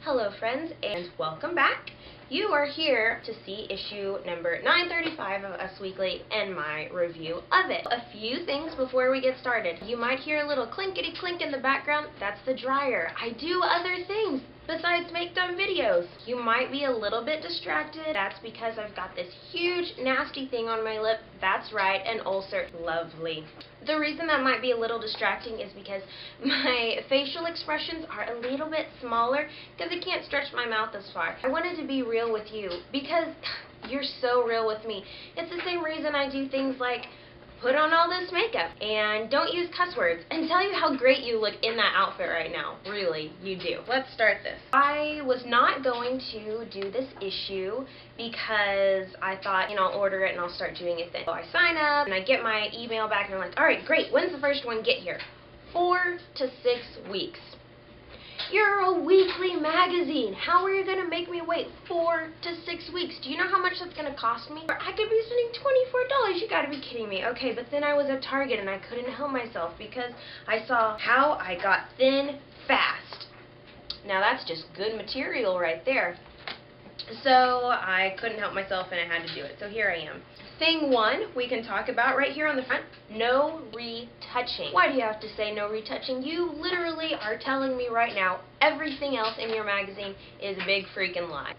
Hello friends, and welcome back. You are here to see issue number 935 of Us Weekly and my review of it. A few things before we get started. You might hear a little clinkety clink in the background. That's the dryer. I do other things besides make dumb videos. You might be a little bit distracted. That's because I've got this huge nasty thing on my lip. That's right, an ulcer. Lovely. The reason that might be a little distracting is because my facial expressions are a little bit smaller because I can't stretch my mouth as far. I wanted to be real with you because you're so real with me. It's the same reason I do things like put on all this makeup and don't use cuss words and tell you how great you look in that outfit right now. Really, you do. Let's start this. I was not going to do this issue because I thought, I'll order it and I'll start doing it then. So I sign up and I get my email back and I'm like, alright, great, when's the first one get here? 4 to 6 weeks. You're a weekly magazine. How are you going to make me wait 4 to 6 weeks? Do you know how much that's going to cost me? I could be spending $24. You got to be kidding me. Okay, but then I was at Target and I couldn't help myself because I saw how I got thin fast. Now that's just good material right there. So I couldn't help myself and I had to do it. So here I am. Thing one we can talk about right here on the front, no retouching. Why do you have to say no retouching? You literally are telling me right now everything else in your magazine is a big freaking lie.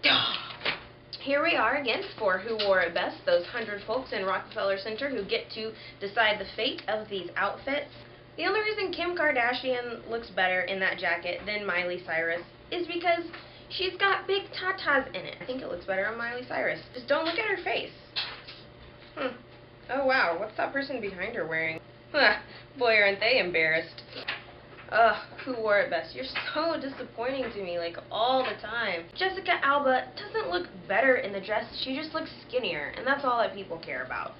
Here we are again for Who Wore It Best, those 100 folks in Rockefeller Center who get to decide the fate of these outfits. The only reason Kim Kardashian looks better in that jacket than Miley Cyrus is because she's got big tatas in it. I think it looks better on Miley Cyrus. Just don't look at her face. Oh wow, what's that person behind her wearing? Boy, aren't they embarrassed. Ugh, Who Wore It Best? You're so disappointing to me, like, all the time. Jessica Alba doesn't look better in the dress, she just looks skinnier, and that's all that people care about.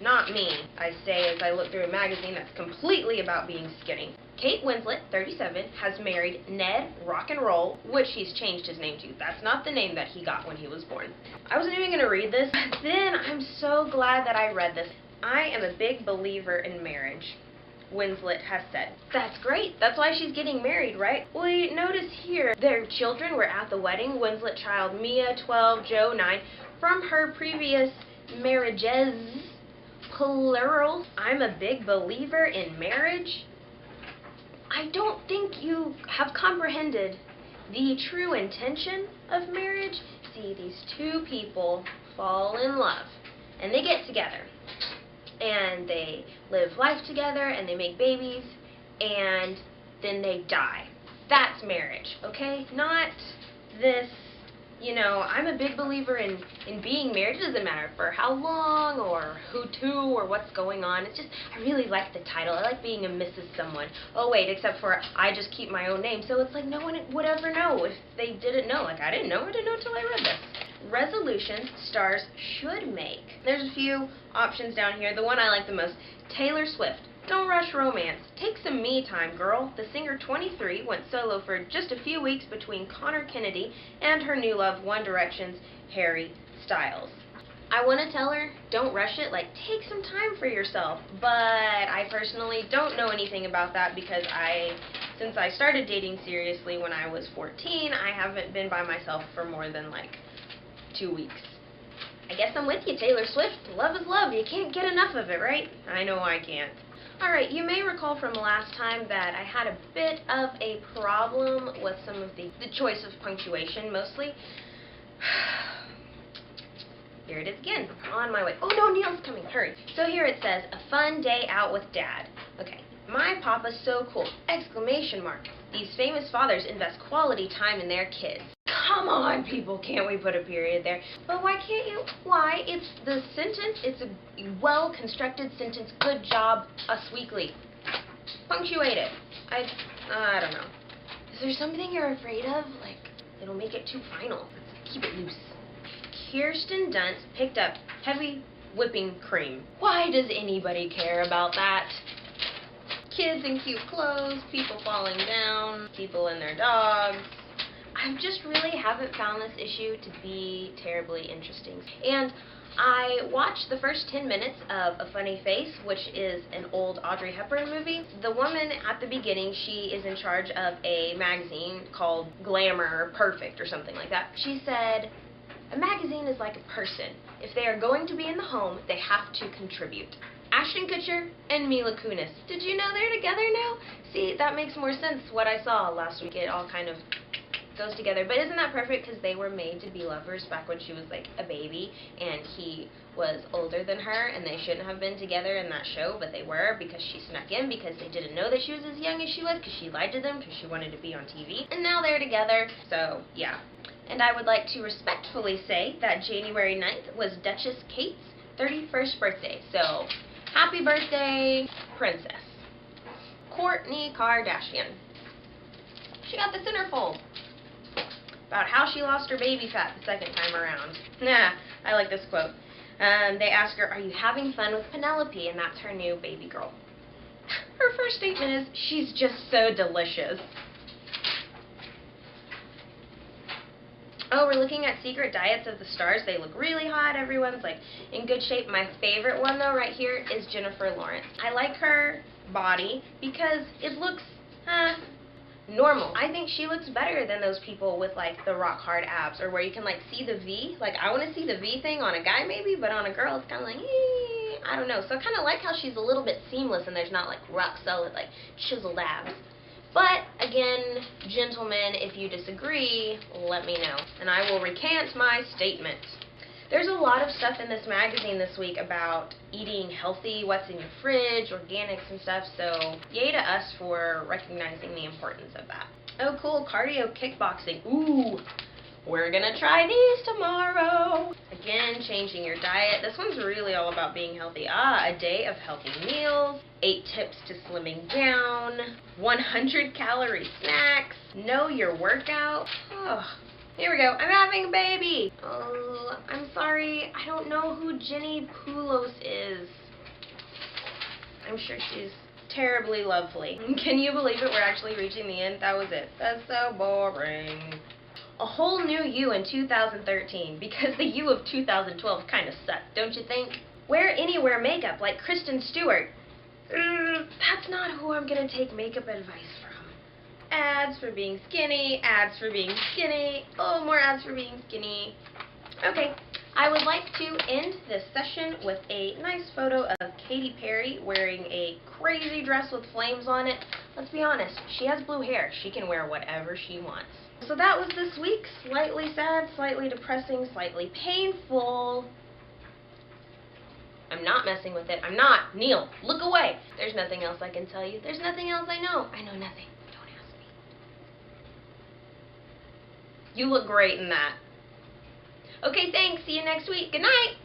Not me, I say as I look through a magazine that's completely about being skinny. Kate Winslet, 37, has married Ned Rock and Roll, which he's changed his name to. That's not the name that he got when he was born. I wasn't even going to read this, but then I'm so glad that I read this. I am a big believer in marriage, Winslet has said. That's great. That's why she's getting married, right? Well, you notice here, their children were at the wedding. Winslet child Mia, 12, Joe, 9. From her previous marriages, plural. I'm a big believer in marriage. I don't think you have comprehended the true intention of marriage. See, these two people fall in love, and they get together, and they live life together, and they make babies, and then they die. That's marriage, okay? Not this, I'm a big believer in being married. It doesn't matter for how long or who to or what's going on. It's just, I really like the title. I like being a Mrs. Someone. Oh wait, except for I just keep my own name, so it's like no one would ever know if they didn't know. Like I didn't know until I read this. Resolutions stars should make. There's a few options down here. The one I like the most, Taylor Swift. Don't rush romance. Take some me time, girl. The singer, 23, went solo for just a few weeks between Connor Kennedy and her new love, One Direction's Harry Styles. I want to tell her, don't rush it, take some time for yourself. But I personally don't know anything about that because since I started dating seriously when I was 14, I haven't been by myself for more than 2 weeks. I guess I'm with you, Taylor Swift. Love is love. You can't get enough of it, right? I know I can't. Alright, you may recall from last time that I had a bit of a problem with some of the choice of punctuation, mostly. Here it is again. On my way. Oh no, Neil's coming. Hurry. So here it says, a fun day out with Dad. Okay. My papa's so cool! Exclamation mark. These famous fathers invest quality time in their kids. Come on, people, can't we put a period there? But why can't you? Why? It's the sentence. It's a well-constructed sentence. Good job, Us Weekly. Punctuate it. I don't know. Is there something you're afraid of? It'll make it too final. Keep it loose. Kirsten Dunst picked up heavy whipping cream. Why does anybody care about that? Kids in cute clothes, people falling down, people and their dogs. I just really haven't found this issue to be terribly interesting. And I watched the first 10 minutes of A Funny Face, which is an old Audrey Hepburn movie. The woman at the beginning, she is in charge of a magazine called Glamour Perfect or something like that. She said, a magazine is like a person. If they are going to be in the home, they have to contribute. Ashton Kutcher and Mila Kunis. Did you know they're together now? See, that makes more sense what I saw last week. It all kind of goes together. But isn't that perfect? Because they were made to be lovers back when she was like a baby and he was older than her, and they shouldn't have been together in that show, but they were because she snuck in because they didn't know that she was as young as she was, because she lied to them because she wanted to be on TV. And now they're together. So, yeah. And I would like to respectfully say that January 9th was Duchess Kate's 31st birthday. So, happy birthday, Princess. Kourtney Kardashian. She got the centerfold about how she lost her baby fat the second time around. Nah, I like this quote. They ask her, are you having fun with Penelope? And that's her new baby girl. Her first statement is, she's just so delicious. Oh, we're looking at secret diets of the stars. They look really hot. Everyone's like in good shape. My favorite one though right here is Jennifer Lawrence. I like her body because it looks normal. I think she looks better than those people with like the rock hard abs, or where you can like see the V. Like I want to see the V thing on a guy maybe, but on a girl it's kind of like, I don't know. So I kind of like how she's a little bit seamless and there's not like rock solid like chiseled abs. But again, gentlemen, if you disagree, let me know and I will recant my statement. There's a lot of stuff in this magazine this week about eating healthy, what's in your fridge, organics and stuff, so yay to us for recognizing the importance of that. Oh cool, cardio kickboxing. Ooh, we're gonna try these tomorrow. Again, changing your diet. This one's really all about being healthy. A day of healthy meals, 8 tips to slimming down, 100 calorie snacks, know your workout. Oh. Here we go. I'm having a baby. Oh, I'm sorry. I don't know who Jenny Pulos is. I'm sure she's terribly lovely. Can you believe it? We're actually reaching the end. That was it. That's so boring. A whole new you in 2013, because the you of 2012 kind of sucked, don't you think? Wear anywhere makeup like Kristen Stewart. That's not who I'm going to take makeup advice from. Ads for being skinny, ads for being skinny, oh, more ads for being skinny. Okay, I would like to end this session with a nice photo of Katy Perry wearing a crazy dress with flames on it. Let's be honest, she has blue hair. She can wear whatever she wants. So that was this week. Slightly sad, slightly depressing, slightly painful. I'm not messing with it. I'm not. Neil, look away. There's nothing else I can tell you. There's nothing else I know. I know nothing. You look great in that. Okay, thanks. See you next week. Good night.